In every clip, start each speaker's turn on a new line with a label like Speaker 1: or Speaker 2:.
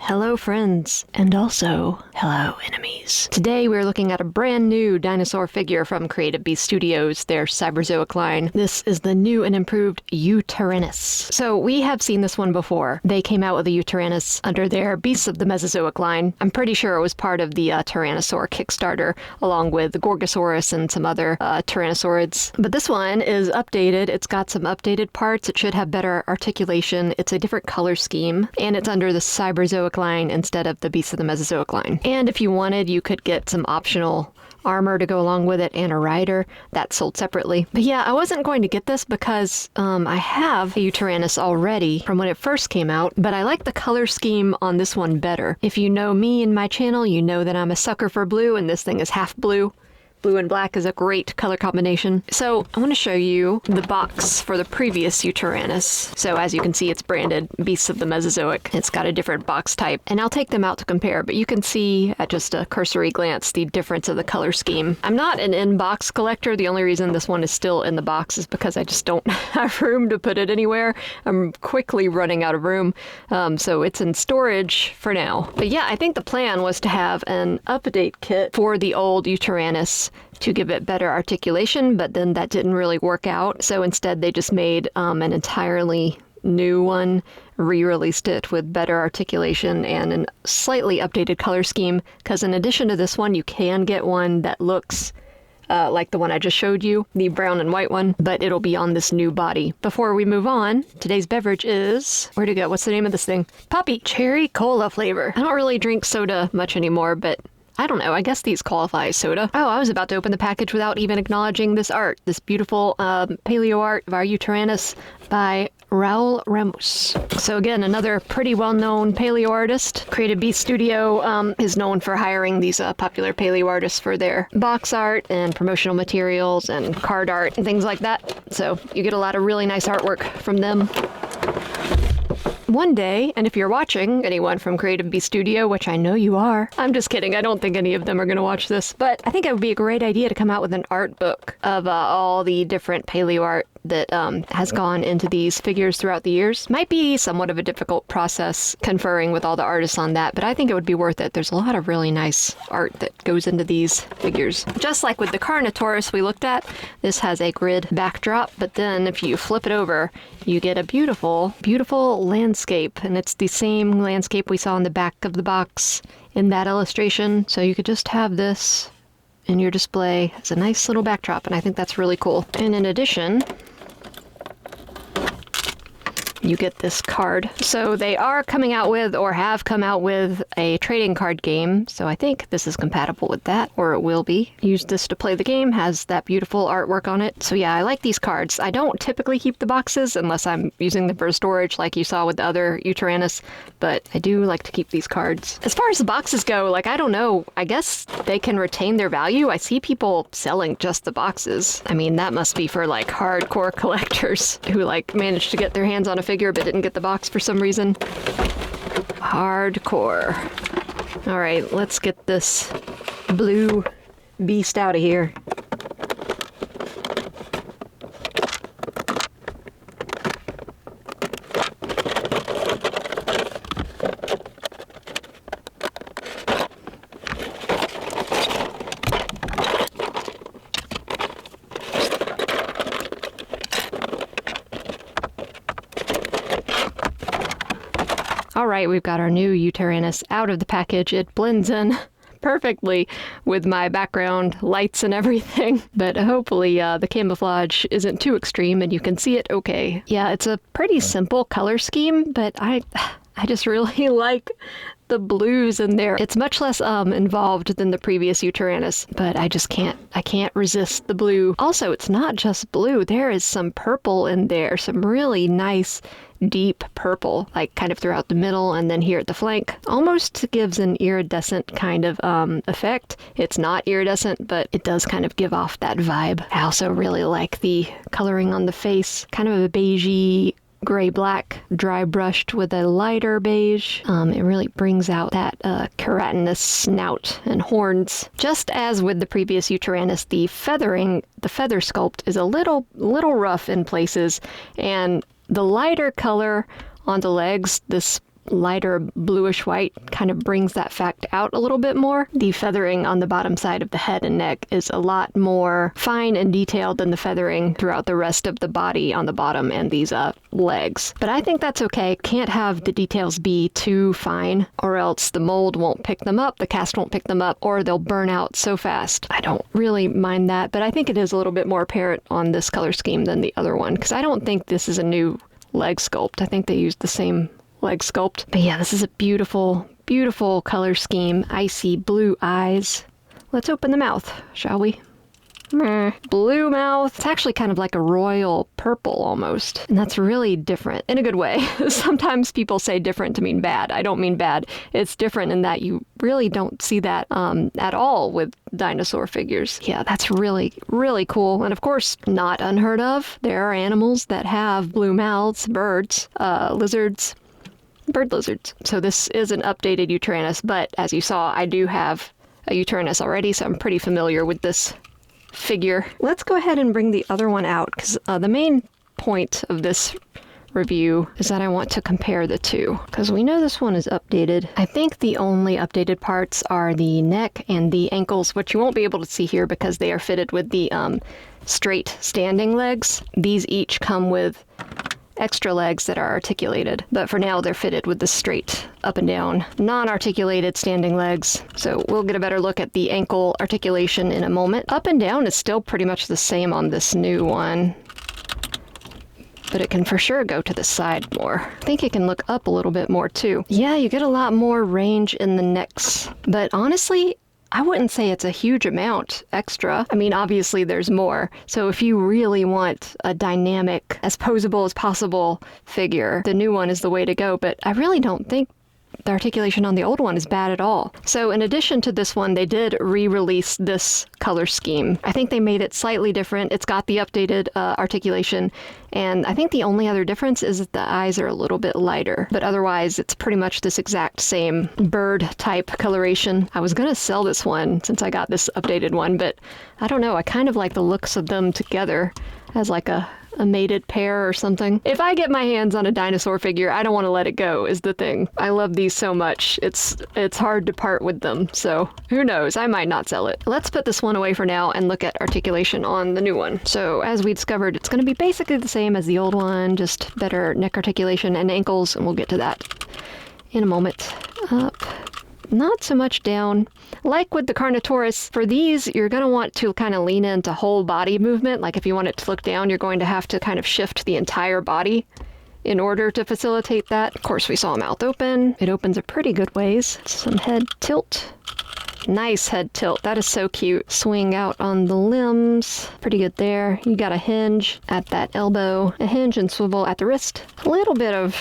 Speaker 1: Hello friends, and also, hello enemies. Today we're looking at a brand new dinosaur figure from Creative Beast Studios, their CYBERZOIC line. This is the new and improved Yutyrannus. So we have seen this one before. They came out with a Yutyrannus under their Beasts of the Mesozoic line. I'm pretty sure it was part of the Tyrannosaur Kickstarter, along with the Gorgosaurus and some other Tyrannosaurids. But this one is updated. It's got some updated parts. It should have better articulation. It's a different color scheme, and it's under the CYBERZOIC line instead of the Beasts of the Mesozoic line. And if you wanted, you could get some optional armor to go along with it and a rider. That's sold separately. But yeah, I wasn't going to get this because I have a Yutyrannus already from when it first came out, but I like the color scheme on this one better. If you know me and my channel, you know that I'm a sucker for blue, and this thing is half blue. Blue and black is a great color combination. So I want to show you the box for the previous Yutyrannus. So as you can see, it's branded Beasts of the Mesozoic. It's got a different box type, and I'll take them out to compare, but you can see at just a cursory glance the difference of the color scheme. I'm not an in-box collector. The only reason this one is still in the box is because I just don't have room to put it anywhere. I'm quickly running out of room, so it's in storage for now. But yeah, I think the plan was to have an update kit for the old Yutyrannus to give it better articulation, but then that didn't really work out. So instead they just made an entirely new one, re-released it with better articulation and a slightly updated color scheme, because in addition to this one, you can get one that looks like the one I just showed you, the brown and white one, but it'll be on this new body. Before we move on, today's beverage is, where'd it go? What's the name of this thing? Poppy cherry cola flavor. I don't really drink soda much anymore, but I don't know, I guess these qualify as soda. Oh, I was about to open the package without even acknowledging this art. This beautiful paleo art of our Yutyrannus by Raul Ramos. So again, another pretty well-known paleo artist. Creative Beast Studio is known for hiring these popular paleo artists for their box art and promotional materials and card art and things like that. So you get a lot of really nice artwork from them. One day, and if you're watching, anyone from Creative Beast Studio, which I know you are, I'm just kidding, I don't think any of them are going to watch this, but I think it would be a great idea to come out with an art book of all the different paleo art that has gone into these figures throughout the years. Might be somewhat of a difficult process conferring with all the artists on that, but I think it would be worth it. There's a lot of really nice art that goes into these figures. Just like with the Carnotaurus we looked at, this has a grid backdrop, but then if you flip it over, you get a beautiful, beautiful landscape, and it's the same landscape we saw in the back of the box in that illustration. So you could just have this in your display as a nice little backdrop, and I think that's really cool. And in addition, you get this card. So they are coming out with, or have come out with, a trading card game. So I think this is compatible with that, or it will be. Use this to play the game, has that beautiful artwork on it. So yeah, I like these cards. I don't typically keep the boxes unless I'm using them for storage like you saw with the other Yutyrannus, but I do like to keep these cards. As far as the boxes go, like, I don't know, I guess they can retain their value. I see people selling just the boxes. I mean, that must be for like hardcore collectors who like managed to get their hands on a figure but didn't get the box for some reason. Hardcore. All right, let's get this blue beast out of here. All right, we've got our new Yutyrannus out of the package. It blends in perfectly with my background lights and everything, but hopefully the camouflage isn't too extreme and you can see it okay. Yeah, it's a pretty simple color scheme, but I just really like the blues in there. It's much less involved than the previous Yutyrannus, but I can't resist the blue. Also, it's not just blue. There is some purple in there, some really nice deep purple, like kind of throughout the middle and then here at the flank. Almost gives an iridescent kind of effect. It's not iridescent, but it does kind of give off that vibe. I also really like the coloring on the face, kind of a beigey gray-black, dry brushed with a lighter beige. It really brings out that keratinous snout and horns. Just as with the previous Yutyrannus, the feather sculpt is a little rough in places, and the lighter color on the legs, this lighter bluish white kind of brings that fact out a little bit more. The feathering on the bottom side of the head and neck is a lot more fine and detailed than the feathering throughout the rest of the body on the bottom and these legs. But I think that's okay. Can't have the details be too fine, or else the mold won't pick them up, the cast won't pick them up, or they'll burn out so fast. I don't really mind that, but I think it is a little bit more apparent on this color scheme than the other one, because I don't think this is a new leg sculpt. I think they used the same leg sculpt. But yeah, this is a beautiful, beautiful color scheme. Icy blue eyes. Let's open the mouth, shall we? Blue mouth. It's actually kind of like a royal purple almost. And that's really different in a good way. Sometimes people say different to mean bad. I don't mean bad. It's different in that you really don't see that at all with dinosaur figures. Yeah, that's really, really cool. And of course, not unheard of. There are animals that have blue mouths, birds, lizards, bird lizards. So this is an updated Yutyrannus, but as you saw, I do have a Yutyrannus already, so I'm pretty familiar with this figure. Let's go ahead and bring the other one out, because the main point of this review is that I want to compare the two, because we know this one is updated. I think the only updated parts are the neck and the ankles, which you won't be able to see here because they are fitted with the straight standing legs. These each come with extra legs that are articulated, but for now they're fitted with the straight up and down non-articulated standing legs. So we'll get a better look at the ankle articulation in a moment. Up and down is still pretty much the same on this new one, but it can for sure go to the side more. I think it can look up a little bit more too. Yeah, you get a lot more range in the necks, but honestly, I wouldn't say it's a huge amount extra. I mean, obviously there's more. So if you really want a dynamic, as posable as possible figure, the new one is the way to go. But I really don't think the articulation on the old one is bad at all. So in addition to this one, they did re-release this color scheme. I think they made it slightly different. It's got the updated articulation, and I think the only other difference is that the eyes are a little bit lighter, but otherwise it's pretty much this exact same bird type coloration. I was gonna sell this one since I got this updated one, but I don't know, I kind of like the looks of them together as like a mated pair or something. If I get my hands on a dinosaur figure, I don't want to let it go, is the thing. I love these so much. It's hard to part with them, so who knows, I might not sell it. Let's put this one away for now and look at articulation on the new one. So as we discovered, it's going to be basically the same as the old one, just better neck articulation and ankles, and we'll get to that in a moment. Up. Not so much down. Like with the Carnotaurus, for these, you're going to want to kind of lean into whole body movement. Like if you want it to look down, you're going to have to kind of shift the entire body in order to facilitate that. Of course, we saw mouth open. It opens a pretty good ways. Some head tilt. Nice head tilt. That is so cute. Swing out on the limbs. Pretty good there. You got a hinge at that elbow. A hinge and swivel at the wrist. A little bit of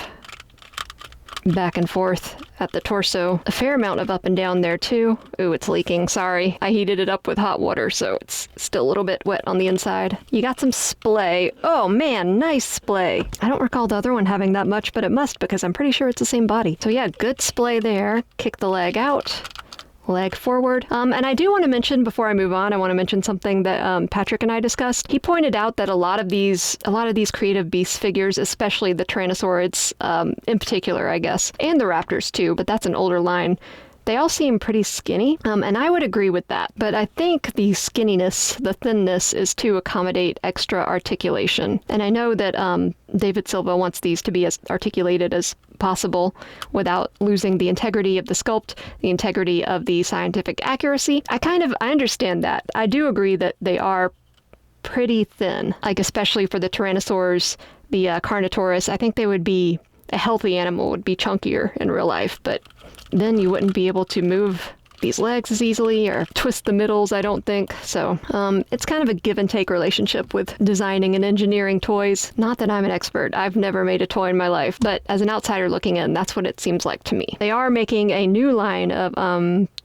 Speaker 1: back and forth at the torso. A fair amount of up and down there too. Ooh, it's leaking, sorry. I heated it up with hot water, so it's still a little bit wet on the inside. You got some splay. Oh man, nice splay. I don't recall the other one having that much, but it must, because I'm pretty sure it's the same body. So yeah, good splay there. Kick the leg out. Leg forward. And I do want to mention, before I move on, I want to mention something that Patrick and I discussed. He pointed out that a lot of these creative beast figures, especially the Tyrannosaurids in particular, I guess, and the Raptors too, but that's an older line, they all seem pretty skinny, and I would agree with that. But I think the skinniness, the thinness, is to accommodate extra articulation. And I know that David Silva wants these to be as articulated as possible without losing the integrity of the sculpt, the integrity of the scientific accuracy. I understand that. I do agree that they are pretty thin, like especially for the Tyrannosaurs, the Carnotaurus. I think they would be, a healthy animal would be chunkier in real life, but then you wouldn't be able to move these legs as easily or twist the middles, I don't think. So it's kind of a give and take relationship with designing and engineering toys. Not that I'm an expert. I've never made a toy in my life, but as an outsider looking in, that's what it seems like to me. They are making a new line of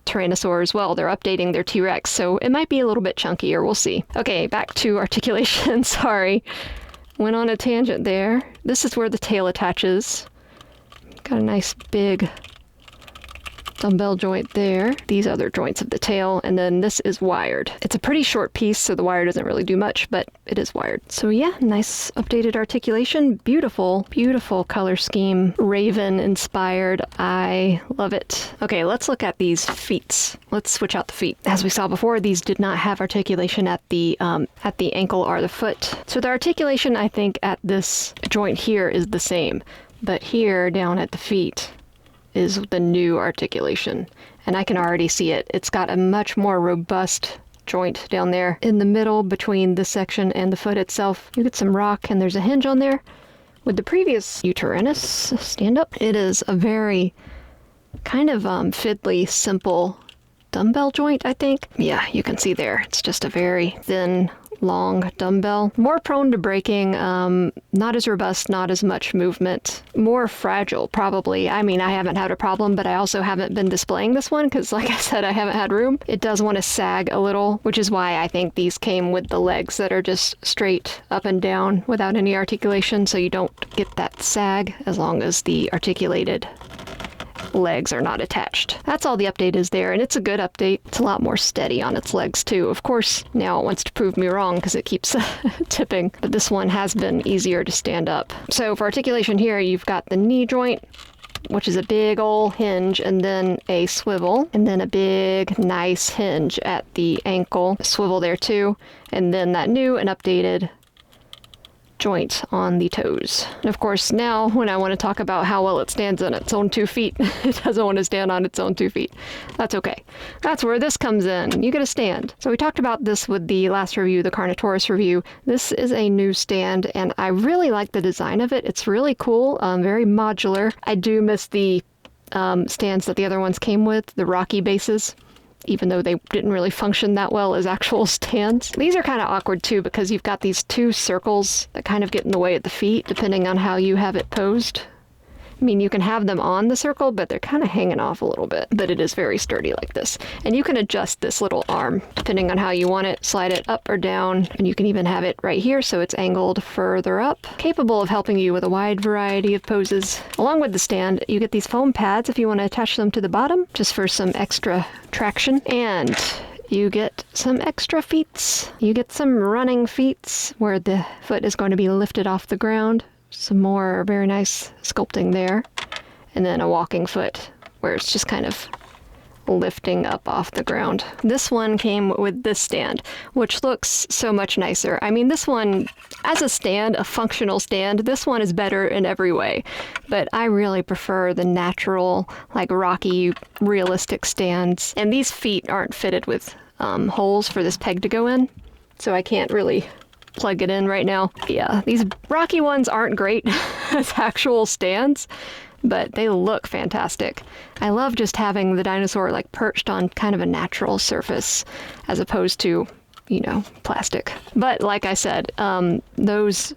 Speaker 1: Tyrannosaurs. Well, they're updating their T-Rex, so it might be a little bit chunkier. We'll see. Okay, back to articulation. Sorry. Went on a tangent there. This is where the tail attaches. Got a nice big dumbbell joint there, these other joints of the tail, and then this is wired. It's a pretty short piece, so the wire doesn't really do much, but it is wired. So yeah, nice updated articulation. Beautiful, beautiful color scheme. Raven inspired. I love it. Okay, let's look at these feet. Let's switch out the feet. As we saw before, these did not have articulation at the ankle or the foot. So the articulation, I think, at this joint here is the same, but here down at the feet is the new articulation, and I can already see it. It's got a much more robust joint down there in the middle between this section and the foot itself. You get some rock, and there's a hinge on there. With the previous Yutyrannus stand up, it is a very kind of fiddly, simple dumbbell joint, I think. Yeah, you can see there. It's just a very thin, long dumbbell. More prone to breaking, not as robust, not as much movement. More fragile, probably. I mean, I haven't had a problem, but I also haven't been displaying this one because, like I said, I haven't had room. It does want to sag a little, which is why I think these came with the legs that are just straight up and down without any articulation, so you don't get that sag as long as the articulated legs are not attached. That's all the update is there, and it's a good update. It's a lot more steady on its legs too. Of course, now it wants to prove me wrong because it keeps tipping, but this one has been easier to stand up. So for articulation here, you've got the knee joint, which is a big old hinge, and then a swivel, and then a big nice hinge at the ankle, a swivel there too, and then that new and updated joint on the toes. And of course, now when I want to talk about how well it stands on its own 2 feet, it doesn't want to stand on its own 2 feet. That's okay. That's where this comes in. You get a stand. So we talked about this with the last review, the Carnotaurus review. This is a new stand, and I really like the design of it. It's really cool, very modular. I do miss the stands that the other ones came with, the rocky bases, even though they didn't really function that well as actual stands. These are kind of awkward too because you've got these 2 circles that kind of get in the way at the feet depending on how you have it posed. I mean, you can have them on the circle, but they're kind of hanging off a little bit. But it is very sturdy like this. And you can adjust this little arm depending on how you want it. Slide it up or down, and you can even have it right here so it's angled further up. Capable of helping you with a wide variety of poses. Along with the stand, you get these foam pads if you want to attach them to the bottom, just for some extra traction. And you get some extra feet. You get some running feet where the foot is going to be lifted off the ground. Some more very nice sculpting there. And then a walking foot where it's just kind of lifting up off the ground. This one came with this stand, which looks so much nicer. I mean, this one, as a stand, a functional stand, this one is better in every way. But I really prefer the natural, like rocky, realistic stands. And these feet aren't fitted with holes for this peg to go in, so I can't really plug it in right now. Yeah, these rocky ones aren't great as actual stands, but they look fantastic. I love just having the dinosaur like perched on kind of a natural surface as opposed to, you know, plastic. But like I said, those,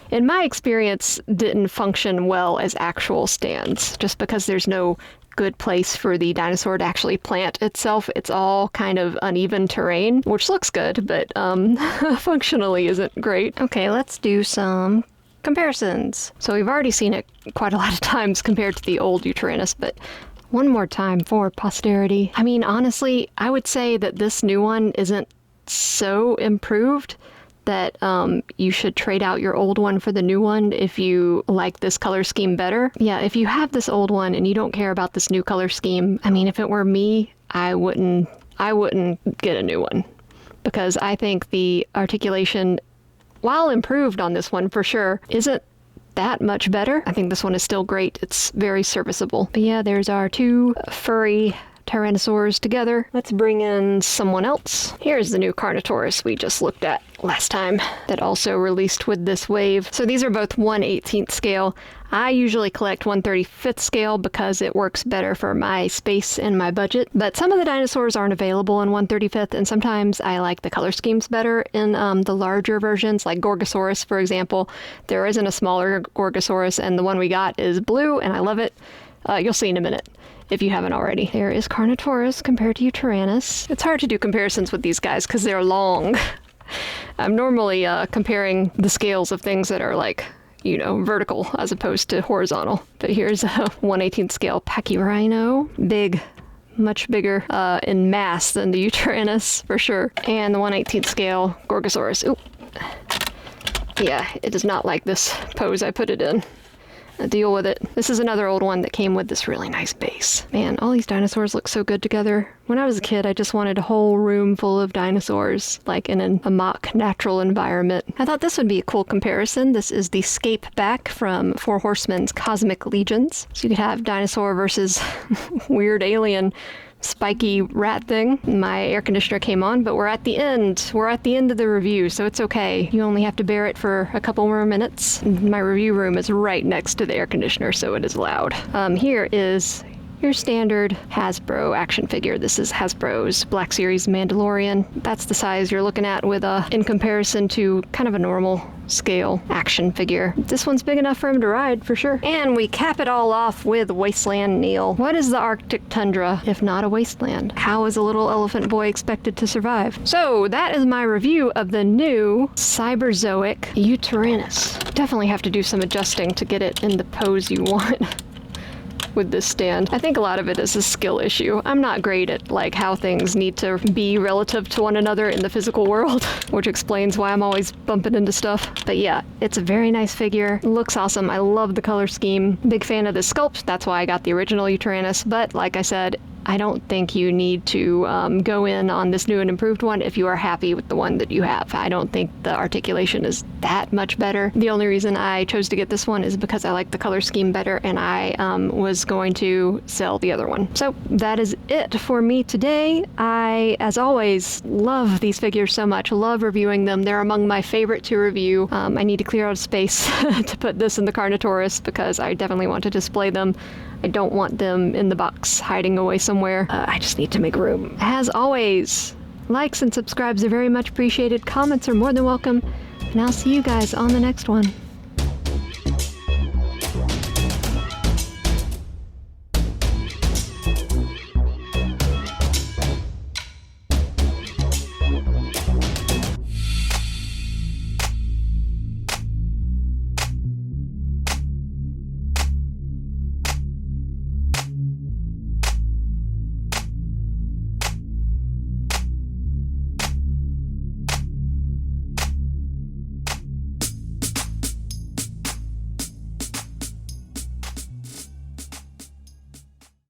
Speaker 1: in my experience, didn't function well as actual stands just because there's no good place for the dinosaur to actually plant itself. It's all kind of uneven terrain, which looks good, but functionally isn't great. Okay, let's do some comparisons. So we've already seen it quite a lot of times compared to the old Yutyrannus, but one more time for posterity. I mean, honestly, I would say that this new one isn't so improved that you should trade out your old one for the new one if you like this color scheme better. Yeah, if you have this old one and you don't care about this new color scheme, I mean, if it were me, I wouldn't get a new one because I think the articulation, while improved on this one for sure, isn't that much better. I think this one is still great. It's very serviceable. But yeah, there's our 2 furry Tyrannosaurs together. Let's bring in someone else. Here's the new Carnotaurus we just looked at last time that also released with this wave. So these are both 1/18th scale. I usually collect 1/35th scale because it works better for my space and my budget. But some of the dinosaurs aren't available in 1/35th, and sometimes I like the color schemes better in the larger versions, like Gorgosaurus, for example. There isn't a smaller Gorgosaurus, and the one we got is blue, and I love it. You'll see in a minute if you haven't already. There is Carnotaurus compared to Yutyrannus. It's hard to do comparisons with these guys because they're long. I'm normally comparing the scales of things that are like, you know, vertical as opposed to horizontal. But here's a 1/18th scale Pachyrhino. Big much bigger in mass than the Yutyrannus, for sure. And the 1/18th scale Gorgosaurus. Ooh. Yeah, it does not like this pose I put it in. Deal with it. This is another old one that came with this really nice base. Man, all these dinosaurs look so good together. When I was a kid, I just wanted a whole room full of dinosaurs, like in a mock natural environment. I thought this would be a cool comparison. This is the Scape back from Four Horsemen's Cosmic Legions. So you could have dinosaur versus weird alien spiky rat thing. My air conditioner came on, but we're at the end. We're at the end of the review, so it's okay. You only have to bear it for a couple more minutes. My review room is right next to the air conditioner, so it is loud. Here is your standard Hasbro action figure. This is Hasbro's Black Series Mandalorian. That's the size you're looking at with in comparison to kind of a normal scale action figure. This one's big enough for him to ride, for sure. And we cap it all off with Wasteland Neil. What is the Arctic tundra if not a wasteland? How is a little elephant boy expected to survive? So that is my review of the new CYBERZOIC Yutyrannus. Definitely have to do some adjusting to get it in the pose you want with this stand. I think a lot of it is a skill issue. I'm not great at like how things need to be relative to one another in the physical world, which explains why I'm always bumping into stuff. But yeah, it's a very nice figure. Looks awesome. I love the color scheme. Big fan of the sculpt. That's why I got the original Yutyrannus. But like I said, I don't think you need to go in on this new and improved one if you are happy with the one that you have. I don't think the articulation is that much better. The only reason I chose to get this one is because I like the color scheme better, and I was going to sell the other one. So that is it for me today. I, as always, love these figures so much. Love reviewing them. They're among my favorite to review. I need to clear out space to put this in the Carnotaurus because I definitely want to display them. I don't want them in the box hiding away somewhere. I just need to make room. As always, likes and subscribes are very much appreciated. Comments are more than welcome. And I'll see you guys on the next one.